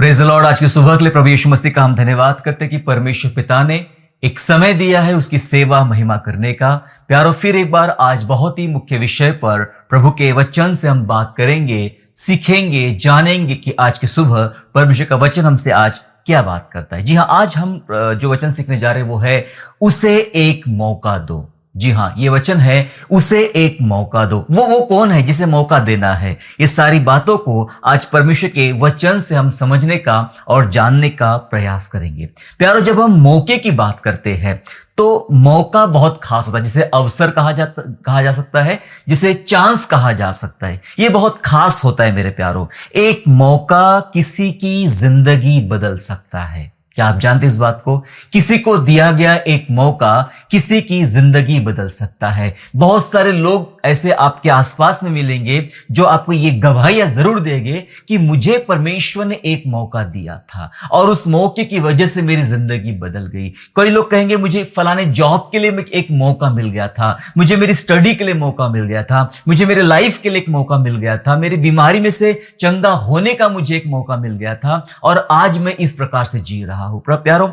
Praise the Lord. आज की सुबह के लिए प्रभु यीशु मसीह का हम धन्यवाद करते हैं कि परमेश्वर पिता ने एक समय दिया है उसकी सेवा महिमा करने का। प्यारो, फिर एक बार आज बहुत ही मुख्य विषय पर प्रभु के वचन से हम बात करेंगे, सीखेंगे, जानेंगे कि आज की सुबह परमेश्वर का वचन हमसे आज क्या बात करता है। जी हाँ, आज हम जो वचन सीखने जा रहे हैं वो है उसे एक मौका दो। जी हाँ, ये वचन है उसे एक मौका दो। वो कौन है जिसे मौका देना है? ये सारी बातों को आज परमेश्वर के वचन से हम समझने का और जानने का प्रयास करेंगे। प्यारो, जब हम मौके की बात करते हैं तो मौका बहुत खास होता है, जिसे अवसर कहा जा सकता है, जिसे चांस कहा जा सकता है। ये बहुत खास होता है मेरे प्यारो। एक मौका किसी की जिंदगी बदल सकता है। क्या आप जानते इस बात को? किसी को दिया गया एक मौका किसी की जिंदगी बदल सकता है। बहुत सारे लोग ऐसे आपके आसपास में मिलेंगे जो आपको ये गवाहियां जरूर देंगे कि मुझे परमेश्वर ने एक मौका दिया था और उस मौके की वजह से मेरी जिंदगी बदल गई। कई लोग कहेंगे मुझे फलाने जॉब के लिए एक मौका मिल गया था, मुझे मेरी स्टडी के लिए मौका मिल गया था, मुझे मेरे लाइफ के लिए एक मौका मिल गया था, मेरी बीमारी में से चंगा होने का मुझे एक मौका मिल गया था और आज मैं इस प्रकार से जी रहा हूं। प्यारो,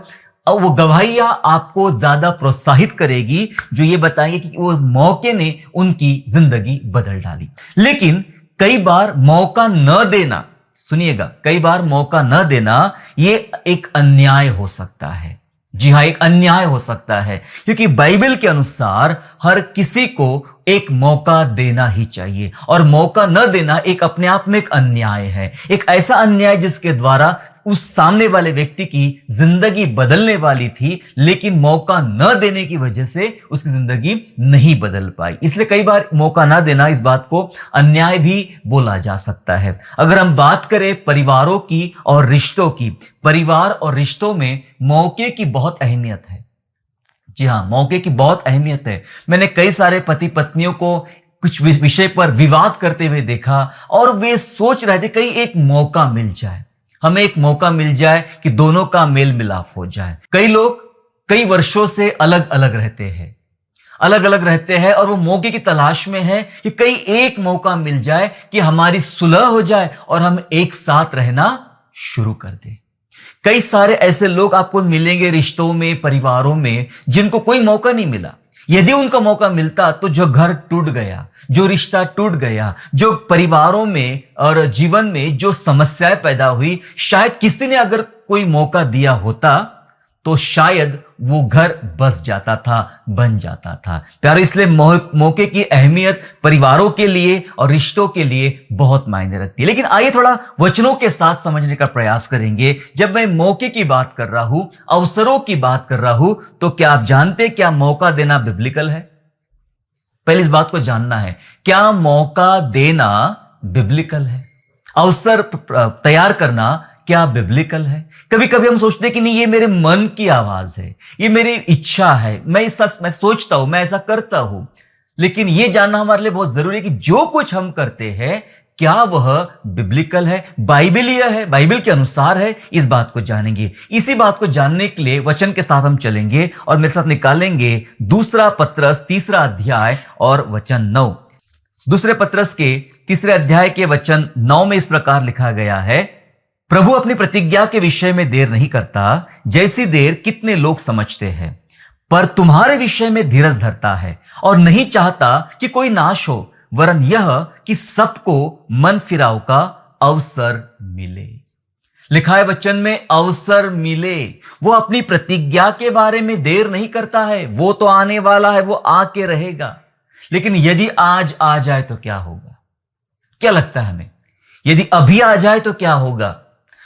अब वो गवाहियां आपको ज्यादा प्रोत्साहित करेगी जो ये बताएंगे कि वो मौके ने उनकी जिंदगी बदल डाली। लेकिन कई बार मौका न देना, सुनिएगा, कई बार मौका न देना ये एक अन्याय हो सकता है। जी हाँ, एक अन्याय हो सकता है, क्योंकि बाइबल के अनुसार हर किसी को एक मौका देना ही चाहिए और मौका न देना एक अपने आप में एक अन्याय है। एक ऐसा अन्याय जिसके द्वारा उस सामने वाले व्यक्ति की जिंदगी बदलने वाली थी, लेकिन मौका न देने की वजह से उसकी जिंदगी नहीं बदल पाई। इसलिए कई बार मौका न देना, इस बात को अन्याय भी बोला जा सकता है। अगर हम बात करें परिवारों की और रिश्तों की, परिवार और रिश्तों में मौके की बहुत अहमियत है। जी हाँ, मौके की बहुत अहमियत है। मैंने कई सारे पति पत्नियों को कुछ विषय पर विवाद करते हुए देखा और वे सोच रहे थे कहीं एक मौका मिल जाए, हमें एक मौका मिल जाए कि दोनों का मेल मिलाप हो जाए। कई लोग कई वर्षों से अलग अलग रहते हैं और वो मौके की तलाश में है कि कहीं एक मौका मिल जाए कि हमारी सुलह हो जाए और हम एक साथ रहना शुरू कर दें। कई सारे ऐसे लोग आपको मिलेंगे रिश्तों में, परिवारों में, जिनको कोई मौका नहीं मिला। यदि उनका मौका मिलता तो जो घर टूट गया, जो रिश्ता टूट गया, जो परिवारों में और जीवन में जो समस्याएं पैदा हुई, शायद किसी ने अगर कोई मौका दिया होता तो शायद वो घर बस जाता था, बन जाता था। प्यारे, इसलिए मौके की अहमियत परिवारों के लिए और रिश्तों के लिए बहुत मायने रखती है। लेकिन आइए थोड़ा वचनों के साथ समझने का प्रयास करेंगे। जब मैं मौके की बात कर रहा हूं, अवसरों की बात कर रहा हूं, तो क्या आप जानते हैं क्या मौका देना बिब्लिकल है? पहले इस बात को जानना है, क्या मौका देना बिब्लिकल है? अवसर तैयार करना क्या बिब्लिकल है? कभी कभी हम सोचते हैं कि नहीं, ये मेरे मन की आवाज है, ये मेरी इच्छा है, मैं सोचता हूं, मैं ऐसा करता हूं। लेकिन ये जानना हमारे लिए बहुत जरूरी है कि जो कुछ हम करते हैं क्या वह बिब्लिकल है, बाइबलीय है, बाइबल के अनुसार है। इस बात को जानेंगे। इसी बात को जानने के लिए वचन के साथ हम चलेंगे और मेरे साथ निकालेंगे दूसरा पत्रस 3 अध्याय और वचन 9। दूसरे पत्रस के 3 अध्याय के वचन 9 में इस प्रकार लिखा गया है, प्रभु अपनी प्रतिज्ञा के विषय में देर नहीं करता, जैसी देर कितने लोग समझते हैं, पर तुम्हारे विषय में धीरज धरता है और नहीं चाहता कि कोई नाश हो, वरन यह कि सबको मन फिराव का अवसर मिले। लिखा है वचन में, अवसर मिले। वो अपनी प्रतिज्ञा के बारे में देर नहीं करता है। वो तो आने वाला है, वो आके रहेगा। लेकिन यदि आज आ जाए तो क्या होगा? क्या लगता है हमें? यदि अभी आ जाए तो क्या होगा?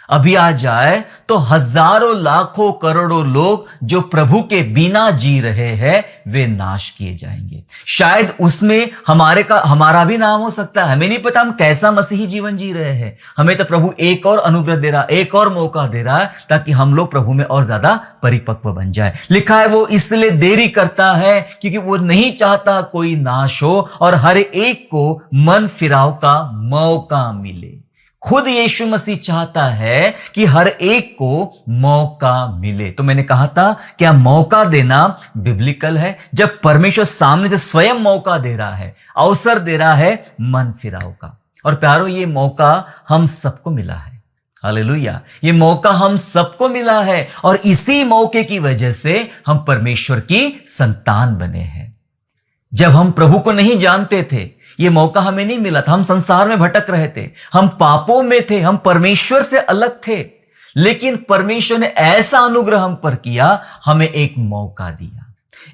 अभी आ जाए तो हजारों लाखों करोड़ों लोग जो प्रभु के बिना जी रहे हैं वे नाश किए जाएंगे। शायद उसमें हमारा भी नाम हो सकता है। हमें नहीं पता हम कैसा मसीही जीवन जी रहे हैं। हमें तो प्रभु एक और अनुग्रह दे रहा, एक और मौका दे रहा है ताकि हम लोग प्रभु में और ज्यादा परिपक्व बन जाए। लिखा है वो इसलिए देरी करता है क्योंकि वो नहीं चाहता कोई नाश हो और हर एक को मन फिराव का मौका मिले। खुद यीशु मसीह चाहता है कि हर एक को मौका मिले। तो मैंने कहा था क्या मौका देना बिब्लिकल है? जब परमेश्वर सामने से स्वयं मौका दे रहा है, अवसर दे रहा है मन फिराव का। और प्यारो, ये मौका हम सबको मिला है। हालेलुया। ये मौका हम सबको मिला है और इसी मौके की वजह से हम परमेश्वर की संतान बने हैं। जब हम प्रभु को नहीं जानते थे, ये मौका हमें नहीं मिला था। हम संसार में भटक रहे थे, हम पापों में थे, हम परमेश्वर से अलग थे। लेकिन परमेश्वर ने ऐसा अनुग्रह हम पर किया, हमें एक मौका दिया,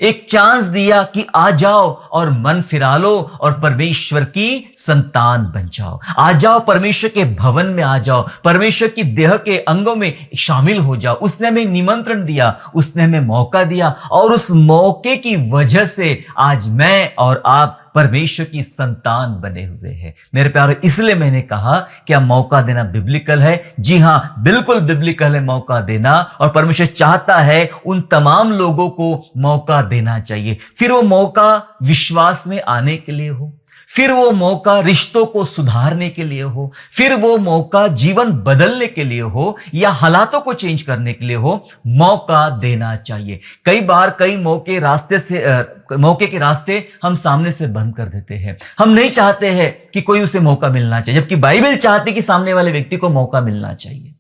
एक चांस दिया कि आ जाओ और मन फिरा लो और परमेश्वर की संतान बन जाओ। आ जाओ, परमेश्वर के भवन में आ जाओ, परमेश्वर की देह के अंगों में शामिल हो जाओ। उसने हमें निमंत्रण दिया, उसने हमें मौका दिया और उस मौके की वजह से आज मैं और आप परमेश्वर की संतान बने हुए हैं। मेरे प्यारे, इसलिए मैंने कहा क्या मौका देना बिब्लिकल है? जी हां, बिल्कुल बिब्लिकल है मौका देना। और परमेश्वर चाहता है उन तमाम लोगों को मौका देना चाहिए। फिर वो मौका विश्वास में आने के लिए हो, फिर वो मौका रिश्तों को सुधारने के लिए हो, फिर वो मौका जीवन बदलने के लिए हो या हालातों को चेंज करने के लिए हो, मौका देना चाहिए। कई बार कई मौके के रास्ते हम सामने से बंद कर देते हैं। हम नहीं चाहते हैं कि कोई उसे मौका मिलना चाहिए, जबकि बाइबल चाहती कि सामने वाले व्यक्ति को मौका मिलना चाहिए,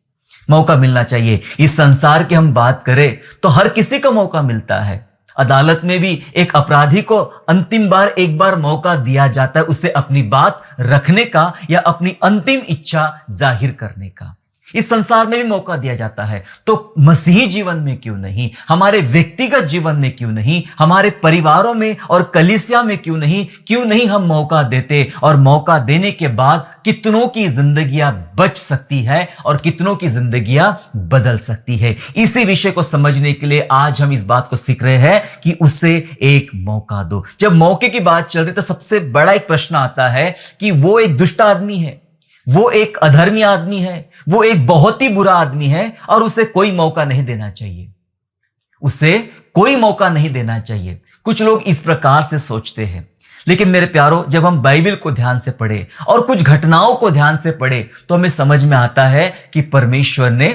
मौका मिलना चाहिए। इस संसार की हम बात करें तो हर किसी को मौका मिलता है। अदालत में भी एक अपराधी को अंतिम बार एक बार मौका दिया जाता है, उसे अपनी बात रखने का या अपनी अंतिम इच्छा जाहिर करने का। इस संसार में भी मौका दिया जाता है, तो मसीही जीवन में क्यों नहीं, हमारे व्यक्तिगत जीवन में क्यों नहीं, हमारे परिवारों में और कलीसिया में क्यों नहीं हम मौका देते? और मौका देने के बाद कितनों की जिंदगियां बच सकती है और कितनों की जिंदगियां बदल सकती है। इसी विषय को समझने के लिए आज हम इस बात को सीख रहे हैं कि उसे एक मौका दो। जब मौके की बात चल रही तो सबसे बड़ा एक प्रश्न आता है कि वो एक दुष्ट आदमी है, वो एक अधर्मी आदमी है, वो एक बहुत ही बुरा आदमी है और उसे कोई मौका नहीं देना चाहिए, उसे कोई मौका नहीं देना चाहिए। कुछ लोग इस प्रकार से सोचते हैं। लेकिन मेरे प्यारो, जब हम बाइबल को ध्यान से पढ़े और कुछ घटनाओं को ध्यान से पढ़े तो हमें समझ में आता है कि परमेश्वर ने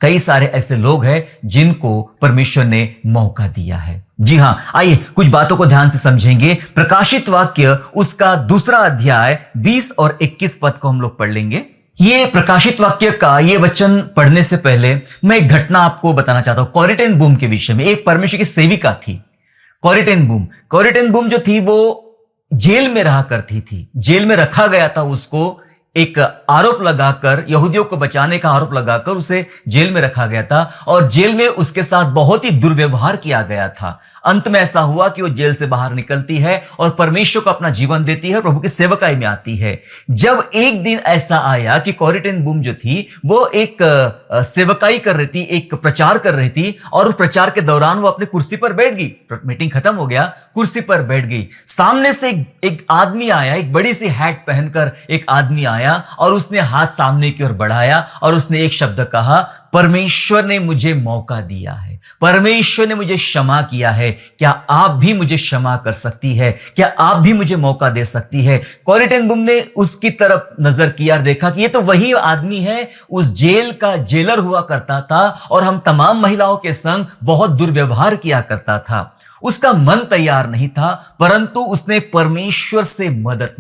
कई सारे ऐसे लोग हैं जिनको परमेश्वर ने मौका दिया है। जी हां, आइए कुछ बातों को ध्यान से समझेंगे। प्रकाशित वाक्य उसका 2 अध्याय 20 और 21 पद को हम लोग पढ़ लेंगे। ये प्रकाशित वाक्य का ये वचन पढ़ने से पहले मैं एक घटना आपको बताना चाहता हूं कॉरी टेन बूम के विषय में। एक परमेश्वर की सेविका थी कॉरी टेन बूम जो थी वो जेल में रहा करती थी। जेल में रखा गया था, उसको एक आरोप लगाकर, यहूदियों को बचाने का आरोप लगाकर उसे जेल में रखा गया था और जेल में उसके साथ बहुत ही दुर्व्यवहार किया गया था। अंत में ऐसा हुआ कि वो जेल से बाहर निकलती है और परमेश्वर को अपना जीवन देती है, प्रभु की सेवकाई में आती है। जब एक दिन ऐसा आया कि कॉरी टेन बूम जो थी वो एक सेवकाई कर रही थी, एक प्रचार कर रही थी और उस प्रचार के दौरान वो अपनी कुर्सी पर बैठ गई। मीटिंग खत्म हो गया, कुर्सी पर बैठ गई। सामने से एक आदमी आया, एक बड़ी सी हैट पहनकर एक आदमी आया और उसने हाथ सामने की ओर बढ़ाया और उसने एक शब्द कहा, परमेश्वर ने मुझे मौका दिया है, परमेश्वर ने मुझे क्षमा किया है, क्या आप भी मुझे क्षमा कर सकती है? क्या आप भी मुझे मौका दे सकती है? कॉरी टेन बूम ने उसकी तरफ नजर किया और देखा कि ये तो वही आदमी है, उस जेल का जेलर हुआ करता था और हम तमाम महिलाओं के संग बहुत दुर्व्यवहार किया करता था। उसका मन तैयार नहीं था, परंतु उसने परमेश्वर से मदद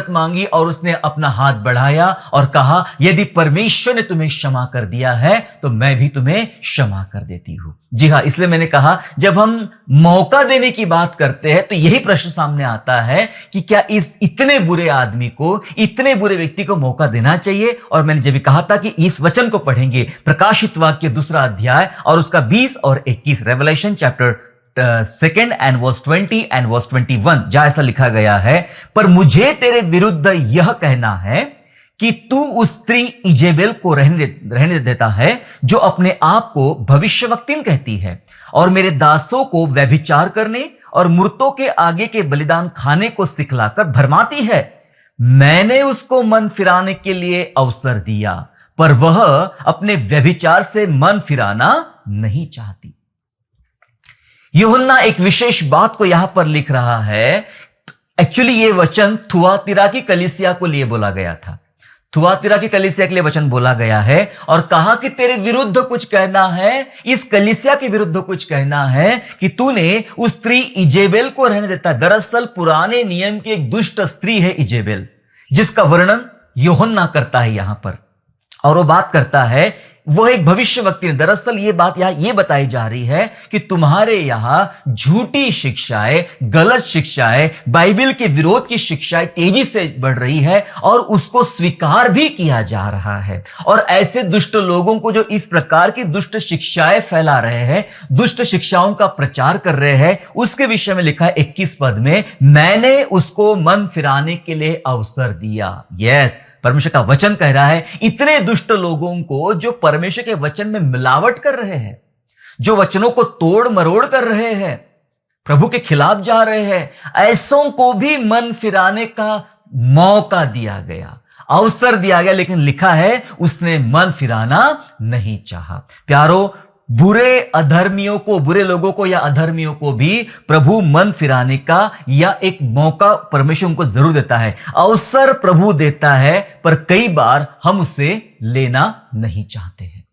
मांगी और उसने अपना हाथ बढ़ाया और कहा, यदि परमेश्वर ने तुम्हें क्षमा कर दिया है तो मैं भी तुम्हें क्षमा कर देती हूं। जी हां, इसलिए मैंने कहा जब हम मौका देने की बात करते हैं तो यही प्रश्न सामने आता है कि क्या इस इतने बुरे आदमी को, इतने बुरे व्यक्ति को मौका देना चाहिए? और मैंने जब कहा था कि इस वचन को पढ़ेंगे, प्रकाशित वाक्य 2 अध्याय और उसका 20 और 21, revelation chapter 2 and verse 20 and verse 21, जहां ऐसा लिखा गया है, पर मुझे तेरे विरुद्ध यह कहना है कि तू उस स्त्री इजेबेल को रहने देता है जो अपने आप को भविष्यवक्तिन कहती है और मेरे दासों को व्यभिचार करने और मूर्तों के आगे के बलिदान खाने को सिखलाकर भरमाती है। मैंने उसको मन फिराने के लिए अवसर दिया, पर वह अपने व्यभिचार से मन फिराना नहीं चाहती। यूहन्ना एक विशेष बात को यहां पर लिख रहा है। एक्चुअली ये वचन थुआतीरा की कलीसिया को लिए बोला गया था, थुआतीरा की कलीसिया के लिए वचन बोला गया है और कहा कि तेरे विरुद्ध कुछ कहना है, इस कलीसिया के विरुद्ध कुछ कहना है कि तूने उस स्त्री इजेबेल को रहने देता। दरअसल पुराने नियम की एक दुष्ट स्त्री है इजेबेल, जिसका वर्णन यूहन्ना करता है यहां पर। और वो बात करता है, वो एक भविष्यवक्ति ने, दरअसल ये बात यहां ये बताई जा रही है कि तुम्हारे यहां झूठी शिक्षाएं, गलत शिक्षाएं, बाइबल के विरोध की शिक्षाएं तेजी से बढ़ रही है और उसको स्वीकार भी किया जा रहा है। और ऐसे दुष्ट लोगों को जो इस प्रकार की दुष्ट शिक्षाएं फैला रहे हैं, दुष्ट शिक्षाओं का प्रचार कर रहे हैं, उसके विषय में लिखा है 21 पद में, मैंने उसको मन फिराने के लिए अवसर दिया। यस, परमेश्वर का वचन कह रहा है, इतने दुष्ट लोगों को जो परमेश्वर के वचन में मिलावट कर रहे हैं, जो वचनों को तोड़ मरोड़ कर रहे हैं, प्रभु के खिलाफ जा रहे हैं, ऐसों को भी मन फिराने का मौका दिया गया, अवसर दिया गया, लेकिन लिखा है उसने मन फिराना नहीं चाहा। प्यारो, बुरे अधर्मियों को, बुरे लोगों को या अधर्मियों को भी प्रभु मन फिराने का या एक मौका परमेश्वर उनको जरूर देता है, अवसर प्रभु देता है, पर कई बार हम उसे लेना नहीं चाहते हैं।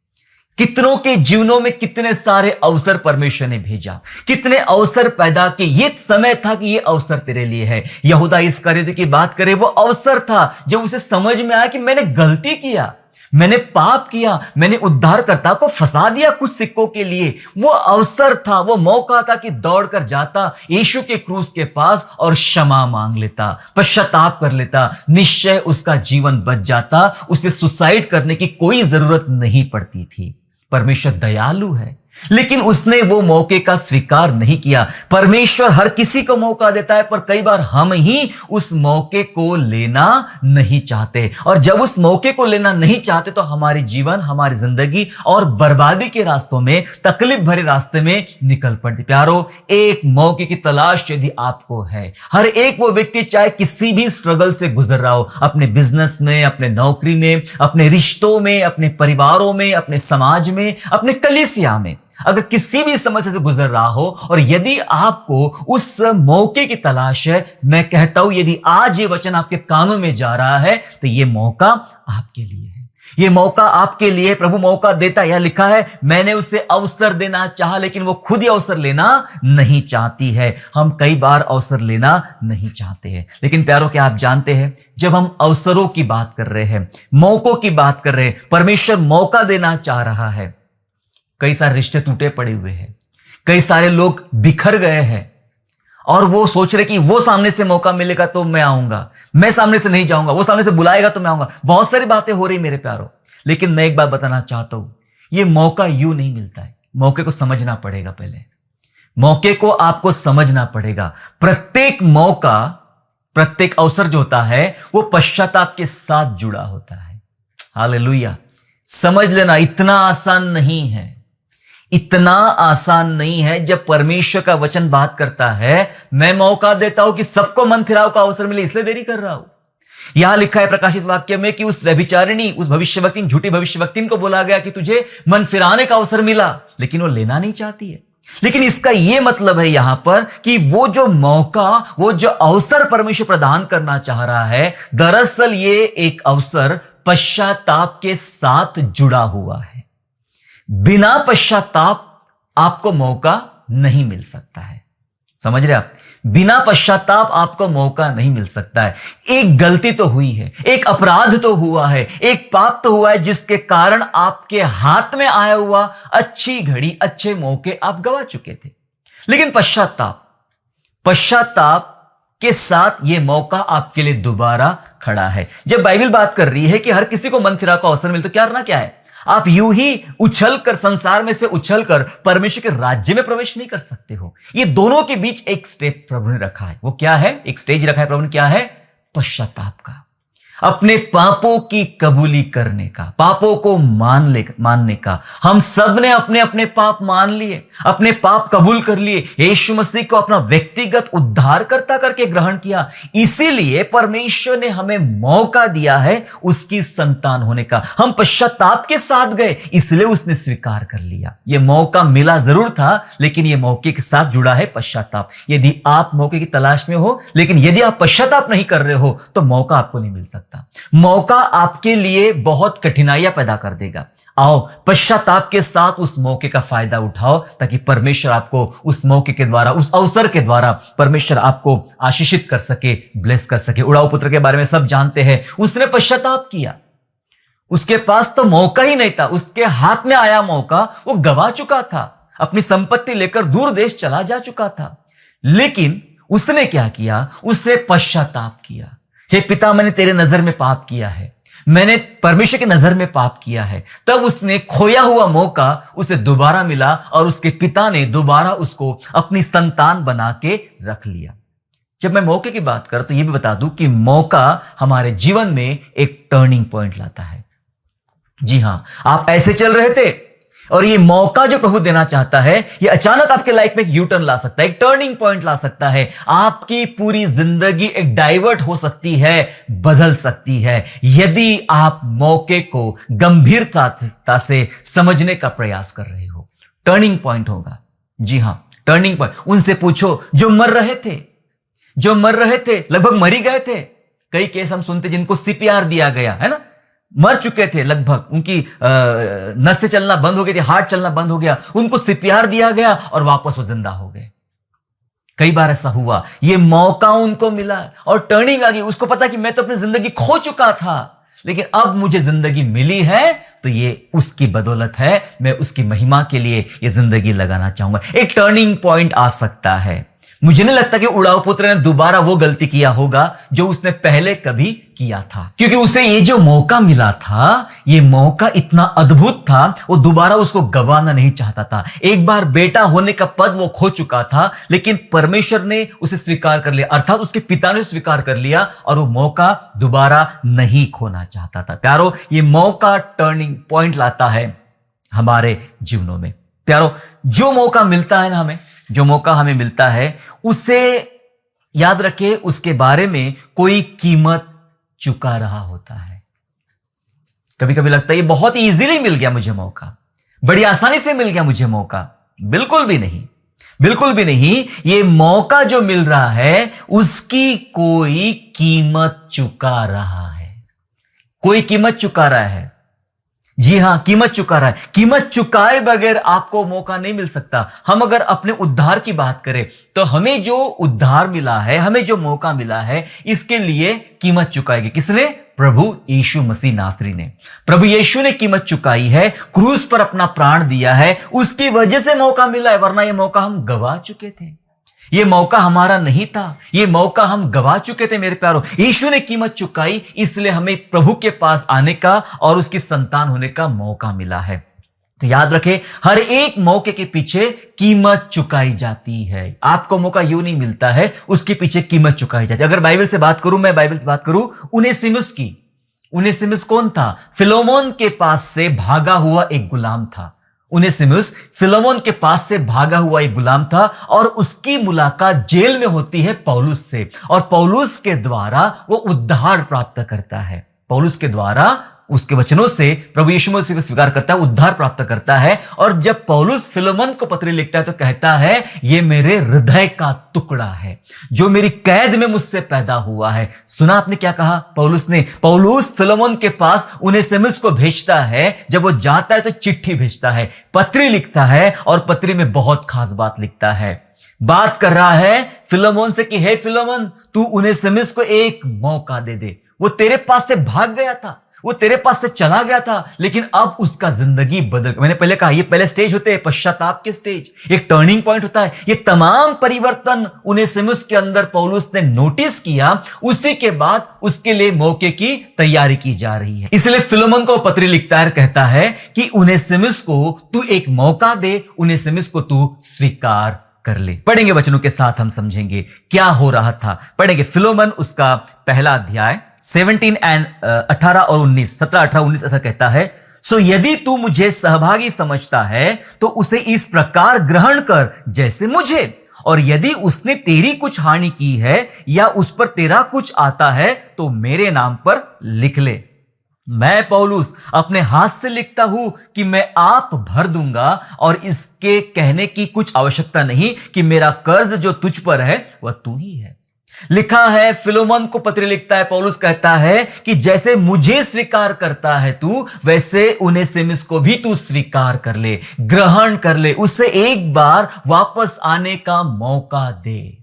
कितनों के जीवनों में कितने सारे अवसर परमेश्वर ने भेजा, कितने अवसर पैदा किए। ये समय था कि ये अवसर तेरे लिए है। यहूदा इस्करियोती की बात करें, वो अवसर था जब उसे समझ में आया कि मैंने गलती किया, मैंने पाप किया, मैंने उद्धारकर्ता को फंसा दिया कुछ सिक्कों के लिए। वो अवसर था, वो मौका था कि दौड़कर जाता यीशु के क्रूस के पास और क्षमा मांग लेता, पश्चाताप कर लेता, निश्चय उसका जीवन बच जाता, उसे सुसाइड करने की कोई जरूरत नहीं पड़ती थी। परमेश्वर दयालु है, लेकिन उसने वो मौके का स्वीकार नहीं किया। परमेश्वर हर किसी को मौका देता है, पर कई बार हम ही उस मौके को लेना नहीं चाहते, और जब उस मौके को लेना नहीं चाहते तो हमारी जीवन, हमारी जिंदगी और बर्बादी के रास्तों में, तकलीफ भरे रास्ते में निकल पड़ती। प्यारो, एक मौके की तलाश यदि आपको है, हर एक वो व्यक्ति चाहे किसी भी स्ट्रगल से गुजर रहा हो, अपने बिजनेस में, अपने नौकरी में, अपने रिश्तों में, अपने परिवारों में, अपने समाज में, अपने कलीसिया में, अगर किसी भी समस्या से गुजर रहा हो और यदि आपको उस मौके की तलाश है, मैं कहता हूं यदि आज ये वचन आपके कानों में जा रहा है तो ये मौका आपके लिए है। ये मौका आपके लिए प्रभु मौका देता है। यह लिखा है, मैंने उसे अवसर देना चाहा, लेकिन वो खुद ही अवसर लेना नहीं चाहती है। हम कई बार अवसर लेना नहीं चाहते हैं। लेकिन प्यारों, क्या आप जानते हैं, जब हम अवसरों की बात कर रहे हैं, मौकों की बात कर रहे हैं, परमेश्वर मौका देना चाह रहा है। कई सारे रिश्ते टूटे पड़े हुए हैं, कई सारे लोग बिखर गए हैं और वो सोच रहे कि वो सामने से मौका मिलेगा तो मैं आऊंगा, मैं सामने से नहीं जाऊंगा, वो सामने से बुलाएगा तो मैं आऊंगा। बहुत सारी बातें हो रही मेरे प्यारों, लेकिन मैं एक बात बताना चाहता हूं, ये मौका यूं नहीं मिलता है। मौके को समझना पड़ेगा। पहले मौके को आपको समझना पड़ेगा। प्रत्येक मौका, प्रत्येक अवसर जो होता है वो पश्चाताप के साथ जुड़ा होता है। हालेलुया। समझ लेना, इतना आसान नहीं है, इतना आसान नहीं है। जब परमेश्वर का वचन बात करता है, मैं मौका देता हूं कि सबको मन फिराव का अवसर मिले, इसलिए देरी कर रहा हूं। यहां लिखा है प्रकाशित वाक्य में कि उस व्यभिचारिणी, उस भविष्यवक्ति, झूठी भविष्यवक्ति को बोला गया कि तुझे मन फिराने का अवसर मिला, लेकिन वो लेना नहीं चाहती है। लेकिन इसका यह मतलब है यहां पर कि वो जो मौका, वो जो अवसर परमेश्वर प्रदान करना चाह रहा है, दरअसल ये एक अवसर पश्चाताप के साथ जुड़ा हुआ है। बिना पश्चाताप आपको मौका नहीं मिल सकता है। समझ रहे आप? बिना पश्चाताप आपको मौका नहीं मिल सकता है। एक गलती तो हुई है, एक अपराध तो हुआ है, एक पाप तो हुआ है, जिसके कारण आपके हाथ में आया हुआ अच्छी घड़ी, अच्छे मौके आप गवा चुके थे। लेकिन पश्चाताप के साथ यह मौका आपके लिए दोबारा खड़ा है। जब बाइबल बात कर रही है कि हर किसी को मन फिरा का अवसर मिले, तो क्या करना क्या है? आप यूं ही उछलकर, संसार में से उछलकर परमेश्वर के राज्य में प्रवेश नहीं कर सकते हो। ये दोनों के बीच एक स्टेप प्रभु ने रखा है। वो क्या है? एक स्टेज रखा है प्रभु ने, क्या है? पश्चाताप का, अपने पापों की कबूली करने का, पापों को मानने का। हम सब ने अपने अपने पाप मान लिए, अपने पाप कबूल कर लिए, यीशु मसीह को अपना व्यक्तिगत उद्धारकर्ता करके ग्रहण किया। इसीलिए परमेश्वर ने हमें मौका दिया है उसकी संतान होने का। हम पश्चाताप के साथ गए, इसलिए उसने स्वीकार कर लिया। यह मौका मिला जरूर था, लेकिन यह मौके के साथ जुड़ा है पश्चाताप। यदि आप मौके की तलाश में हो, लेकिन यदि आप पश्चाताप नहीं कर रहे हो, तो मौका आपको नहीं मिल सकता। मौका आपके लिए बहुत कठिनाइयां पैदा कर देगा। आओ पश्चाताप के साथ उस मौके का फायदा उठाओ, ताकि परमेश्वर आपको उस मौके के द्वारा, उस अवसर के द्वारा परमेश्वर आपको आशीषित कर सके, ब्लेस कर सके। उड़ाऊ पुत्र के बारे में सब जानते हैं। उसने पश्चाताप किया, उसके पास तो मौका ही नहीं था, उसके हाथ में आया मौका वो गवा चुका था, अपनी संपत्ति लेकर दूर देश चला जा चुका था। लेकिन उसने क्या किया? उसने पश्चाताप किया। हे पिता, मैंने तेरे नजर में पाप किया है, मैंने परमेश्वर की नजर में पाप किया है। तब उसने खोया हुआ मौका उसे दोबारा मिला और उसके पिता ने दोबारा उसको अपनी संतान बना के रख लिया। जब मैं मौके की बात करूं तो यह भी बता दूं कि मौका हमारे जीवन में एक टर्निंग पॉइंट लाता है। जी हां, आप ऐसे चल रहे थे और ये मौका जो प्रभु देना चाहता है, ये अचानक आपके लाइफ में एक यू टर्न ला सकता है, एक टर्निंग पॉइंट ला सकता है। आपकी पूरी जिंदगी एक डाइवर्ट हो सकती है, बदल सकती है, यदि आप मौके को गंभीरता से समझने का प्रयास कर रहे हो। टर्निंग पॉइंट होगा। जी हां, टर्निंग पॉइंट। उनसे पूछो जो मर रहे थे, लगभग मर ही गए थे। कई केस हम सुनते जिनको सीपीआर दिया गया है ना, मर चुके थे लगभग, उनकी नसें चलना बंद हो गई थी, हार्ट चलना बंद हो गया, उनको सीपीआर दिया गया और वापस वो जिंदा हो गए। कई बार ऐसा हुआ, ये मौका उनको मिला और टर्निंग आ गई। उसको पता कि मैं तो अपनी जिंदगी खो चुका था, लेकिन अब मुझे जिंदगी मिली है, तो ये उसकी बदौलत है, मैं उसकी महिमा के लिए ये जिंदगी लगाना चाहूंगा। एक टर्निंग पॉइंट आ सकता है। मुझे नहीं लगता कि उड़ाऊ पुत्र ने दोबारा वो गलती किया होगा जो उसने पहले कभी किया था, क्योंकि उसे ये जो मौका मिला था, ये मौका इतना अद्भुत था, वो दोबारा उसको गंवाना नहीं चाहता था। एक बार बेटा होने का पद वो खो चुका था, लेकिन परमेश्वर ने उसे स्वीकार कर लिया, अर्थात उसके पिता ने स्वीकार कर लिया और वो मौका दोबारा नहीं खोना चाहता था। प्यारो, ये मौका टर्निंग पॉइंट लाता है हमारे जीवनों में। प्यारो, जो मौका मिलता है ना हमें, जो मौका हमें मिलता है, उसे याद रखे, उसके बारे में कोई कीमत चुका रहा होता है। कभी कभी लगता है ये बहुत इजीली मिल गया मुझे मौका, बड़ी आसानी से मिल गया मुझे मौका। बिल्कुल भी नहीं, बिल्कुल भी नहीं। ये मौका जो मिल रहा है उसकी कोई कीमत चुका रहा है, कोई कीमत चुका रहा है। जी हां, कीमत चुका रहा है। कीमत चुकाए बगैर आपको मौका नहीं मिल सकता। हम अगर अपने उद्धार की बात करें तो हमें जो उद्धार मिला है, हमें जो मौका मिला है, इसके लिए कीमत चुकाएगी किसने? प्रभु यीशु मसीह नासरी ने। प्रभु यीशु ने कीमत चुकाई है, क्रूस पर अपना प्राण दिया है, उसकी वजह से मौका मिला है, वरना यह मौका हम गवा चुके थे। ये मौका हमारा नहीं था, ये मौका हम गवा चुके थे मेरे प्यारों। यीशु ने कीमत चुकाई, इसलिए हमें प्रभु के पास आने का और उसकी संतान होने का मौका मिला है। तो याद रखें, हर एक मौके के पीछे कीमत चुकाई जाती है। आपको मौका यूं नहीं मिलता है, उसके पीछे कीमत चुकाई जाती है। अगर बाइबल से बात करूं, मैं बाइबल से बात करूं उनेसिमुस की। उनेसिमुस कौन था? फिलोमोन के पास से भागा हुआ एक गुलाम था। उनेसिमुस फिलोमोन के पास से भागा हुआ एक गुलाम था और उसकी मुलाकात जेल में होती है पौलुस से, और पौलुस के द्वारा वो उद्धार प्राप्त करता है। पौलुस के द्वारा, उसके वचनों से प्रभु यीशु मसीह को स्वीकार करता है, उद्धार प्राप्त करता है। और जब पौलुस फिलोमोन को पत्र लिखता है तो कहता है, ये मेरे हृदय का टुकड़ा है जो मेरी कैद में मुझसे पैदा हुआ है। सुना आपने क्या कहा पौलुस ने? पौलुस फिलोमोन के पास उनेसिमुस को भेजता है। जब वो जाता है तो चिट्ठी भेजता है, पत्री लिखता है, और पत्री में बहुत खास बात लिखता है। बात कर रहा है फिलोमोन से कि हे फिलोमोन, तू उनेसिमुस को एक मौका दे दे। वो तेरे पास से भाग गया था, वो तेरे पास से चला गया था, लेकिन अब उसका जिंदगी बदल। मैंने पहले कहा, ये पहले स्टेज होते हैं पश्चाताप के स्टेज, एक टर्निंग पॉइंट होता है। ये तमाम परिवर्तन उनेसिमुस के अंदर पौलुस ने नोटिस किया, उसी के बाद उसके लिए मौके की तैयारी की जा रही है। इसलिए फिलोमोन को पत्र लिखता है, कहता है कि उनेसिमुस को तू एक मौका दे, उनेसिमुस को तू स्वीकार कर ले। पढ़ेंगे वचनों के साथ, हम समझेंगे क्या हो रहा था। पढ़ेंगे फिलोमन, उसका पहला अध्याय 18 और 19, 17, 18, 19 ऐसा कहता है, सो यदि तू मुझे सहभागी समझता है तो उसे इस प्रकार ग्रहण कर जैसे मुझे, और यदि उसने तेरी कुछ हानि की है या उस पर तेरा कुछ आता है तो मेरे नाम पर लिख ले। मैं पौलुस अपने हाथ से लिखता हूं कि मैं आप भर दूंगा, और इसके कहने की कुछ आवश्यकता नहीं कि मेरा कर्ज जो तुझ पर है वह तू ही है। लिखा है, फिलोमन को पत्र लिखता है, पौलुस कहता है कि जैसे मुझे स्वीकार करता है तू, वैसे उनेसिमुस को भी तू स्वीकार कर ले, ग्रहण कर ले, उसे एक बार वापस आने का मौका दे।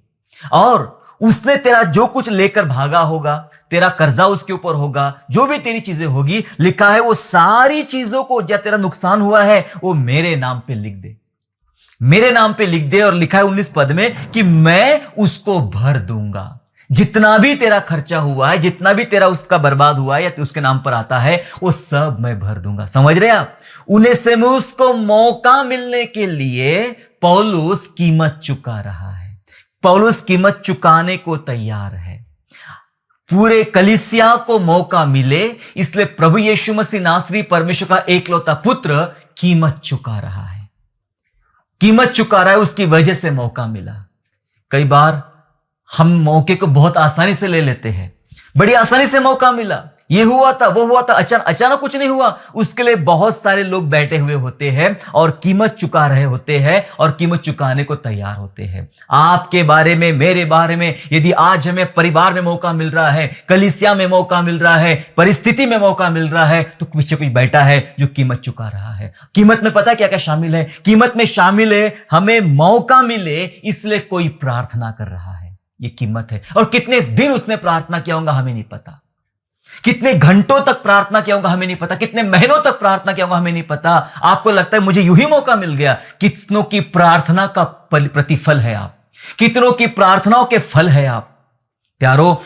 और उसने तेरा जो कुछ लेकर भागा होगा, तेरा कर्जा उसके ऊपर होगा, जो भी तेरी चीजें होगी, लिखा है वो सारी चीजों को, जब तेरा नुकसान हुआ है वो मेरे नाम पे लिख दे, मेरे नाम पे लिख दे। और लिखा है 19 पद में कि मैं उसको भर दूंगा। जितना भी तेरा खर्चा हुआ है, जितना भी तेरा उसका बर्बाद हुआ है या उसके नाम पर आता है, वो सब मैं भर दूंगा। समझ रहे आप? उनेसिमुस को मौका मिलने के लिए पौलुस कीमत चुका रहा है। पौलुस कीमत चुकाने को तैयार है। पूरे कलीसिया को मौका मिले, इसलिए प्रभु यीशु मसीह नासरी परमेश्वर का एकलौता पुत्र कीमत चुका रहा है, कीमत चुका रहा है। उसकी वजह से मौका मिला। कई बार हम मौके को बहुत आसानी से ले लेते हैं, बड़ी आसानी से मौका मिला, ये हुआ था, वो हुआ था, अचानक कुछ नहीं हुआ। उसके लिए बहुत सारे लोग बैठे हुए होते हैं और कीमत चुका रहे होते हैं और कीमत चुकाने को तैयार होते हैं। आपके बारे में, मेरे बारे में, यदि आज हमें परिवार में मौका मिल रहा है, कलीसिया में मौका मिल रहा है, परिस्थिति में मौका मिल रहा है, तो पीछे कोई बैठा है जो कीमत चुका रहा है। कीमत में पता क्या क्या शामिल है? कीमत में शामिल है हमें मौका मिले, इसलिए कोई प्रार्थना कर रहा है, ये कीमत है। और कितने दिन उसने प्रार्थना किया होगा हमें नहीं पता, कितने घंटों तक प्रार्थना किया होगा हमें नहीं पता, कितने महीनों तक प्रार्थना किया होगा हमें नहीं पता। आपको लगता है मुझे यूं ही मौका मिल गया। कितनों की प्रार्थना का प्रतिफल है आप, कितनों की प्रार्थनाओं के फल है आप। प्यारो,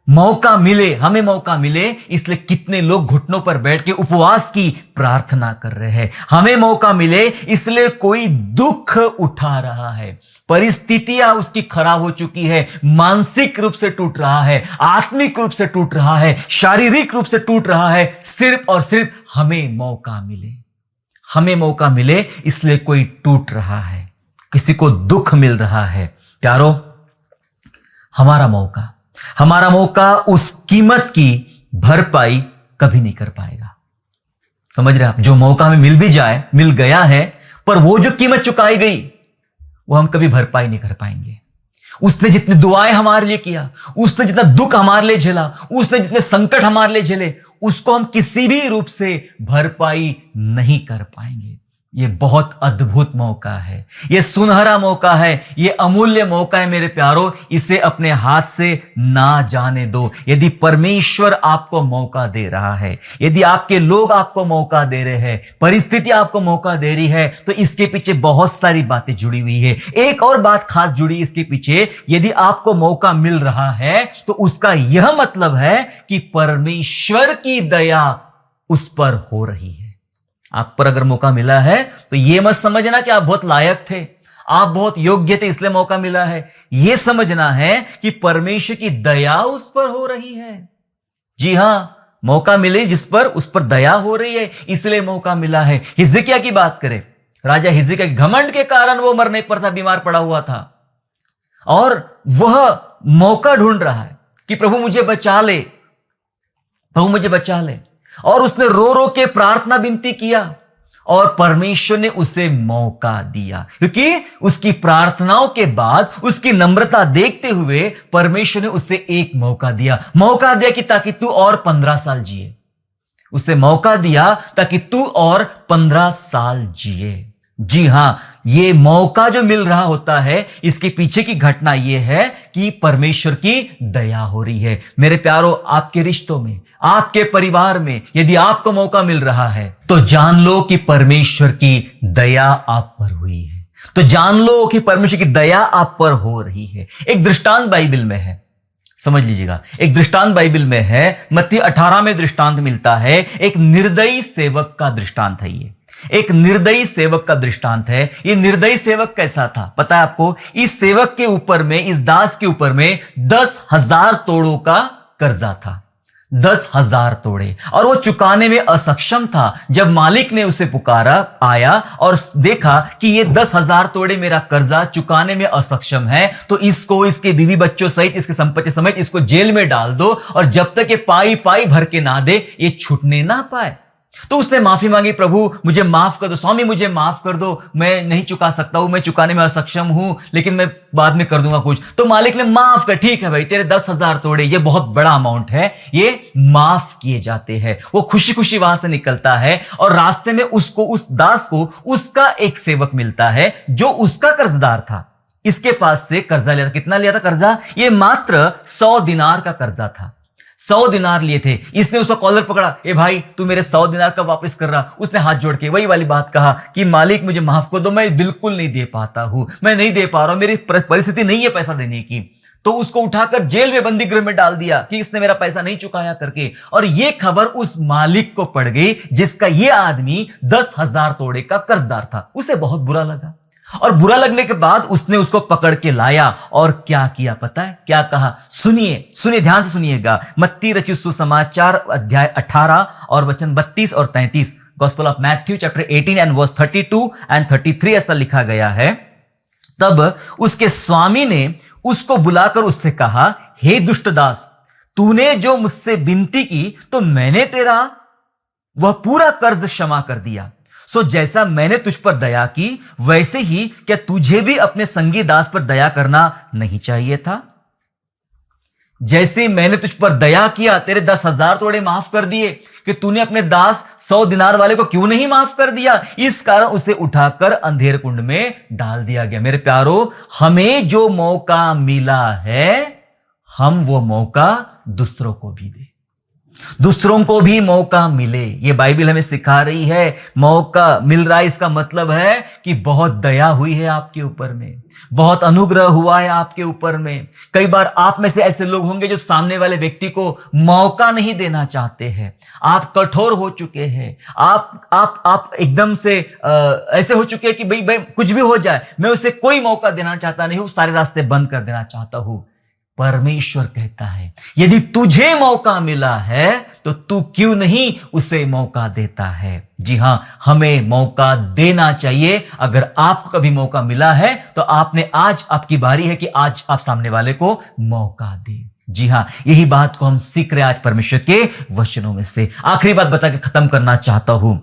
मौका मिले, हमें मौका मिले, इसलिए कितने लोग घुटनों पर बैठ के उपवास की प्रार्थना कर रहे हैं। हमें मौका मिले, इसलिए कोई दुख उठा रहा है, परिस्थितियां उसकी खराब हो चुकी है, मानसिक रूप से टूट रहा है, आत्मिक रूप से टूट रहा है, शारीरिक रूप से टूट रहा है। सिर्फ और सिर्फ हमें मौका मिले, हमें मौका मिले, इसलिए कोई टूट रहा है, किसी को दुख मिल रहा है। प्यारो, हमारा मौका उस कीमत की भरपाई कभी नहीं कर पाएगा। समझ रहे आप? जो मौका हमें मिल भी जाए, मिल गया है, पर वो जो कीमत चुकाई गई वो हम कभी भरपाई नहीं कर पाएंगे। उसने जितनी दुआएं हमारे लिए किया, उसने जितना दुख हमारे लिए झेला, उसने जितने संकट हमारे लिए झेले, उसको हम किसी भी रूप से भरपाई नहीं कर पाएंगे। ये बहुत अद्भुत मौका है, ये सुनहरा मौका है, ये अमूल्य मौका है मेरे प्यारो। इसे अपने हाथ से ना जाने दो। यदि परमेश्वर आपको मौका दे रहा है, यदि आपके लोग आपको मौका दे रहे हैं, परिस्थिति आपको मौका दे रही है, तो इसके पीछे बहुत सारी बातें जुड़ी हुई है। एक और बात खास जुड़ी इसके पीछे, यदि आपको मौका मिल रहा है तो उसका यह मतलब है कि परमेश्वर की दया उस पर हो रही है। आप पर अगर मौका मिला है तो यह मत समझना कि आप बहुत लायक थे, आप बहुत योग्य थे इसलिए मौका मिला है। यह समझना है कि परमेश्वर की दया उस पर हो रही है। जी हां, मौका मिले जिस पर, उस पर दया हो रही है, इसलिए मौका मिला है। हिजकिय्याह की बात करें, राजा हिजकिय्याह के घमंड के कारण वो मरने पर था, बीमार पड़ा हुआ था, और वह मौका ढूंढ रहा है कि प्रभु मुझे बचा ले, प्रभु मुझे बचा ले। और उसने रो रो के प्रार्थना विनती किया और परमेश्वर ने उसे मौका दिया, क्योंकि उसकी प्रार्थनाओं के बाद, उसकी नम्रता देखते हुए परमेश्वर ने उसे एक मौका दिया कि ताकि तू और 15 साल जिए। उसे मौका दिया ताकि तू और 15 साल जिए। जी हां, ये मौका जो मिल रहा होता है, इसके पीछे की घटना यह है कि परमेश्वर की दया हो रही है। मेरे प्यारो, आपके रिश्तों में, आपके परिवार में यदि आपको मौका मिल रहा है तो जान लो कि परमेश्वर की दया आप पर हुई है, तो जान लो कि परमेश्वर की दया आप पर हो रही है। एक दृष्टांत बाइबल में है, समझ लीजिएगा। एक दृष्टांत बाइबल में है, मत्ती 18 में दृष्टांत मिलता है। एक निर्दयी सेवक का दृष्टांत है। ये एक निर्दयी सेवक का दृष्टांत है। ये निर्दयी सेवक कैसा था पता है आपको? इस सेवक के ऊपर में, इस दास के ऊपर में 10,000 तोड़ों का कर्जा था, 10,000 तोड़े, और वो चुकाने में असक्षम था। जब मालिक ने उसे पुकारा, आया और देखा कि ये 10,000 तोड़े मेरा कर्जा चुकाने में असक्षम है, तो इसको, इसके बीवी बच्चों सहित, इसकी संपत्ति समेत इसको जेल में डाल दो, और जब तक ये पाई पाई भर के ना दे, ये छूटने ना पाए। तो उसने माफी मांगी, प्रभु मुझे माफ कर दो, स्वामी मुझे माफ कर दो, मैं नहीं चुका सकता हूं, मैं चुकाने में असक्षम हूं, लेकिन मैं बाद में कर दूंगा कुछ। तो मालिक ने माफ कर, ठीक है भाई, तेरे 10,000 तोड़े, ये बहुत बड़ा अमाउंट है, ये माफ किए जाते हैं। वो खुशी खुशी वहां से निकलता है, और रास्ते में उसको, उस दास को, उसका एक सेवक मिलता है जो उसका कर्जदार था। इसके पास से कर्जा लिया था। कितना लिया था कर्जा? ये मात्र 100 दिनार का कर्जा था। 100 दिनार लिए थे। इसने उसका कॉलर पकड़ा, ए भाई तू मेरे 100 दिनार कब वापस कर रहा? उसने हाथ जोड़ के वही वाली बात कहा कि मालिक मुझे माफ कर दो, मैं बिल्कुल नहीं दे पाता हूं, मैं नहीं दे पा रहा हूं, मेरी परिस्थिति नहीं है पैसा देने की। तो उसको उठाकर जेल में बंदी गृह में डाल दिया कि इसने मेरा पैसा नहीं चुकाया करके। और यह खबर उस मालिक को पड़ गई जिसका यह आदमी 10,000 तोड़े का कर्जदार था। उसे बहुत बुरा लगा, और बुरा लगने के बाद उसने उसको पकड़ के लाया और क्या किया पता है? क्या कहा? सुनिए सुनिए, ध्यान से सुनिएगा। मत्ती रचित सुसमाचार अध्याय 18 और वचन 32 और 33, gospel of Matthew chapter 18 and verse 32 and 33 ऐसा लिखा गया है। तब उसके स्वामी ने उसको बुलाकर उससे कहा, हे दुष्ट दास, तूने जो मुझसे विनती की तो मैंने तेरा वह पूरा कर्ज क्षमा कर दिया। सो जैसा मैंने तुझ पर दया की वैसे ही क्या तुझे भी अपने संगी दास पर दया करना नहीं चाहिए था? जैसे मैंने तुझ पर दया किया, तेरे 10,000 तोड़े माफ कर दिए, कि तूने अपने दास 100 दिनार वाले को क्यों नहीं माफ कर दिया? इस कारण उसे उठाकर अंधेर कुंड में डाल दिया गया। मेरे प्यारो, हमें जो मौका मिला है हम वो मौका दूसरों को भी दें, दूसरों को भी मौका मिले। ये बाइबल हमें सिखा रही है। मौका मिल रहा है, इसका मतलब है कि बहुत दया हुई है आपके ऊपर में, बहुत अनुग्रह हुआ है आपके ऊपर में। कई बार आप में से ऐसे लोग होंगे जो सामने वाले व्यक्ति को मौका नहीं देना चाहते हैं। आप कठोर हो चुके हैं, आप एकदम से ऐसे हो चुके हैं कि भाई कुछ भी हो जाए, मैं उसे कोई मौका देना चाहता नहीं हूं, सारे रास्ते बंद कर देना चाहता हूं। परमेश्वर कहता है, यदि तुझे मौका मिला है तो तू क्यों नहीं उसे मौका देता है? जी हां, हमें मौका देना चाहिए। अगर आपको कभी मौका मिला है तो आज आपकी बारी है कि आज आप सामने वाले को मौका दें। जी हां, यही बात को हम सीख रहे हैं आज परमेश्वर के वचनों में से। आखिरी बात बता के खत्म करना चाहता हूं।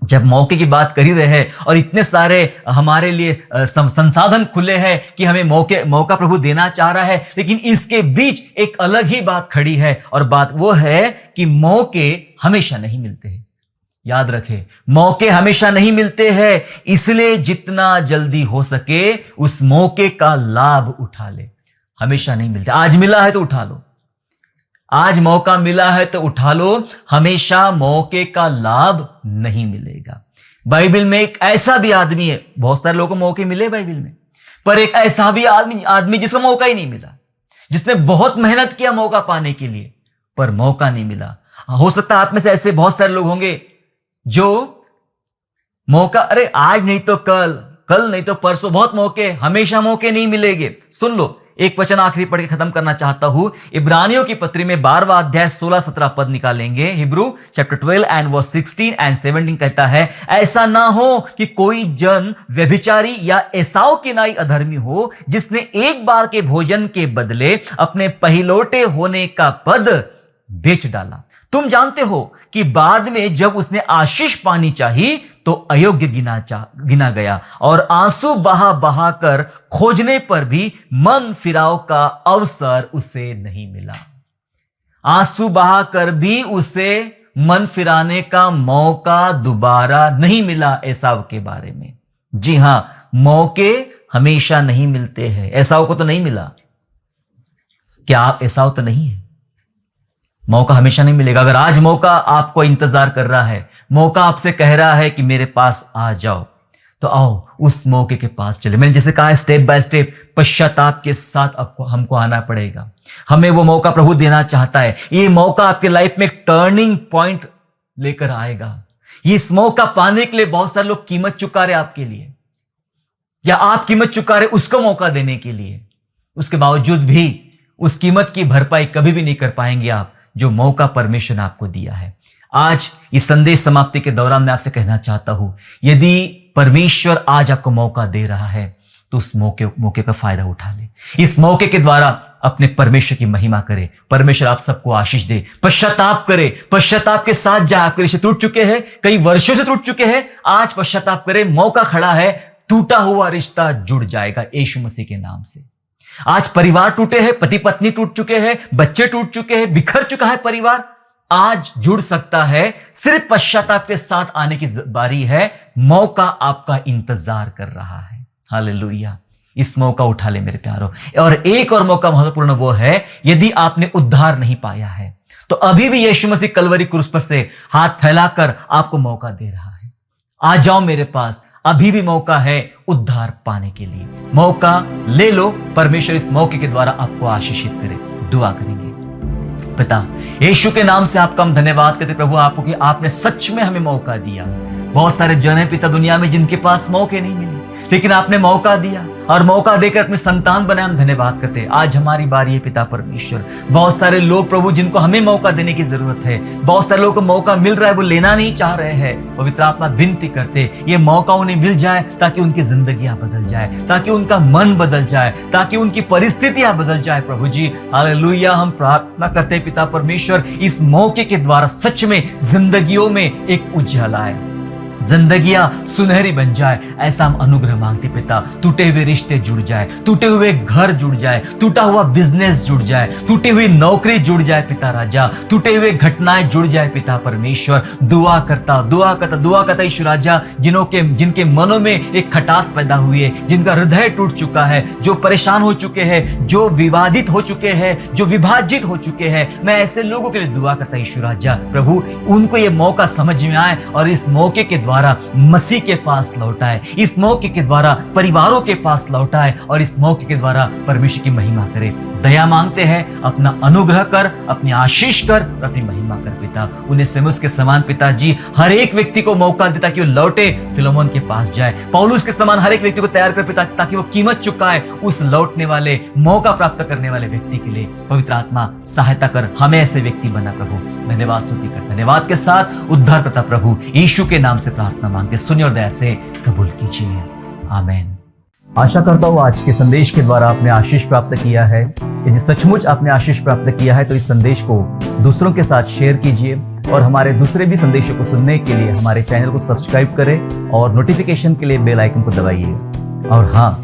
जब मौके की बात कर ही रहे हैं और इतने सारे हमारे लिए संसाधन खुले हैं कि हमें मौका प्रभु देना चाह रहा है, लेकिन इसके बीच एक अलग ही बात खड़ी है, और बात वो है कि मौके हमेशा नहीं मिलते हैं। याद रखें, मौके हमेशा नहीं मिलते हैं, इसलिए जितना जल्दी हो सके उस मौके का लाभ उठा ले। हमेशा नहीं मिलते। आज मिला है तो उठा लो, आज मौका मिला है तो उठा लो, हमेशा मौके का लाभ नहीं मिलेगा। बाइबल में एक ऐसा भी आदमी है, बहुत सारे लोगों को मौके मिले बाइबल में, पर एक ऐसा भी आदमी जिसको मौका ही नहीं मिला, जिसने बहुत मेहनत किया मौका पाने के लिए पर मौका नहीं मिला। हो सकता है आप में से ऐसे बहुत सारे लोग होंगे जो मौका, अरे आज नहीं तो कल नहीं तो परसों, बहुत मौके, हमेशा मौके नहीं मिलेंगे। सुन लो, एक वचन आखिरी पढ़ के खत्म करना चाहता हूं। इब्रानियों की पत्री में 12वां अध्याय 16-17 पद निकालेंगे। Hebrews chapter 12 and verse 16 and 17 कहता है, ऐसा ना हो कि कोई जन व्यभिचारी या एसाव के नाई अधर्मी हो, जिसने एक बार के भोजन के बदले अपने पहिलौटे होने का पद बेच डाला। तुम जानते हो कि बाद में जब उसने आशीष पानी चाही तो अयोग्य गिना गया, और आंसू बहा कर खोजने पर भी मन फिराव का अवसर उसे नहीं मिला। आंसू बहाकर भी उसे मन फिराने का मौका दोबारा नहीं मिला एसाव के बारे में। जी हां, मौके हमेशा नहीं मिलते हैं। एसाव को तो नहीं मिला, क्या आप एसाव तो नहीं है? मौका हमेशा नहीं मिलेगा। अगर आज मौका आपको इंतजार कर रहा है, मौका आपसे कह रहा है कि मेरे पास आ जाओ, तो आओ उस मौके के पास चले। मैंने जैसे कहा, स्टेप बाय स्टेप पश्चाताप के साथ हमको आना पड़ेगा। हमें वो मौका प्रभु देना चाहता है। ये मौका आपके लाइफ में एक टर्निंग पॉइंट लेकर आएगा। इस मौका पाने के लिए बहुत सारे लोग कीमत चुका रहे आपके लिए, या आप कीमत चुका रहे उसको मौका देने के लिए। उसके बावजूद भी उस कीमत की भरपाई कभी भी नहीं कर पाएंगे आप, जो मौका परमेश्वर ने आपको दिया है। आज इस संदेश समाप्ति के दौरान मैं आपसे कहना चाहता हूं, यदि परमेश्वर आज आपको मौका दे रहा है तो उस मौके का फायदा उठा ले। इस मौके के द्वारा अपने परमेश्वर की महिमा करे। परमेश्वर आप सबको आशीष दे। पश्चाताप करे, पश्चाताप के साथ जाए। आपके रिश्ते टूट चुके हैं, कई वर्षों से टूट चुके हैं, आज पश्चाताप करे। मौका खड़ा है, टूटा हुआ रिश्ता जुड़ जाएगा यीशु मसीह के नाम से। आज परिवार टूटे हैं, पति पत्नी टूट चुके हैं, बच्चे टूट चुके हैं, बिखर चुका है परिवार, आज जुड़ सकता है। सिर्फ पश्चाताप के साथ आने की बारी है। मौका आपका इंतजार कर रहा है। हालेलुया। इस मौका उठा ले मेरे प्यारो। और एक और मौका महत्वपूर्ण वो है, यदि आपने उद्धार नहीं पाया है तो अभी भी यीशु मसीह कलवरी क्रूस पर से हाथ फैलाकर आपको मौका दे रहा है। आ जाओ मेरे पास, अभी भी मौका है उद्धार पाने के लिए। मौका ले लो, परमेश्वर इस मौके के द्वारा आपको आशीषित करे। दुआ करेंगे। पिता, यीशु के नाम से आपका हम धन्यवाद करते प्रभु आपको कि आपने सच में हमें मौका दिया। बहुत सारे जन हैं पिता दुनिया में जिनके पास मौके नहीं मिले, लेकिन आपने मौका दिया और मौका देकर अपने संतान बनाए। हम धन्यवाद करते हैं। आज हमारी बारी है पिता परमेश्वर। बहुत सारे लोग प्रभु जिनको हमें मौका देने की जरूरत है, बहुत सारे लोगों को मौका मिल रहा है, वो लेना नहीं चाह रहे हैं। पवित्र आत्मा विनती करते ये मौका उन्हें मिल जाए ताकि उनकी जिंदगियां बदल जाए, ताकि उनका मन बदल जाए, ताकि उनकी परिस्थितियां बदल जाए। प्रभु जी हालेलुया, हम प्रार्थना करते हैं पिता परमेश्वर इस मौके के द्वारा सच में जिंदगियों में एक उजाला आए, जिंदगियां सुनहरी बन जाए, ऐसा हम अनुग्रह मांगते पिता। टूटे हुए रिश्ते जुड़ जाए, टूटे हुए घर जुड़ जाए, टूटा हुआ बिजनेस जुड़ जाए, टूटी हुई नौकरी जुड़ जाए पिता राजा, टूटे हुए घटनाएं जुड़ जाए पिता परमेश्वर। दुआ करता ईश्वर राजा, जिनके मनों में एक खटास पैदा हुई है, जिनका हृदय टूट चुका है, जो परेशान हो चुके हैं, जो विवादित हो चुके हैं, जो विभाजित हो चुके हैं, मैं ऐसे लोगों के लिए दुआ करता ईश्वर राजा। प्रभु उनको ये मौका समझ में आए और इस मौके के द्वारा मसीह के पास लौटाए, इस मौके के द्वारा परिवारों के पास लौटाए और इस मौके के द्वारा परमेश्वर की महिमा करे। दया मांगते हैं, अपना अनुग्रह कर, अपनी आशीष कर और अपनी महिमा कर पिता। उन्हें सेमुस के समान पिताजी हर एक व्यक्ति को मौका दे ताकि वो लौटे फिलोमोन के पास जाए। पौलुस के समान हर एक व्यक्ति को तैयार कर पिता ताकि वो कीमत चुकाए उस लौटने वाले, मौका प्राप्त करने वाले व्यक्ति के लिए। पवित्र आत्मा सहायता कर, हमें ऐसे व्यक्ति बना प्रभु। धन्यवाद स्तुति कर, धन्यवाद के साथ उद्धार करता प्रभु यीशु के नाम से प्रार्थना मांगते, सुनिए और दया से कबूल कीजिए। आमीन। आशा करता हूँ आज के संदेश के द्वारा आपने आशीष प्राप्त किया है। यदि सचमुच आपने आशीष प्राप्त किया है तो इस संदेश को दूसरों के साथ शेयर कीजिए और हमारे दूसरे भी संदेशों को सुनने के लिए हमारे चैनल को सब्सक्राइब करें और नोटिफिकेशन के लिए बेल आइकन को दबाइए। और हाँ,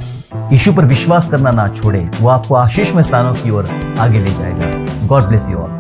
यीशु पर विश्वास करना ना छोड़े, वो आपको आशीषमय स्थानों की ओर आगे ले जाएगा। God bless you all.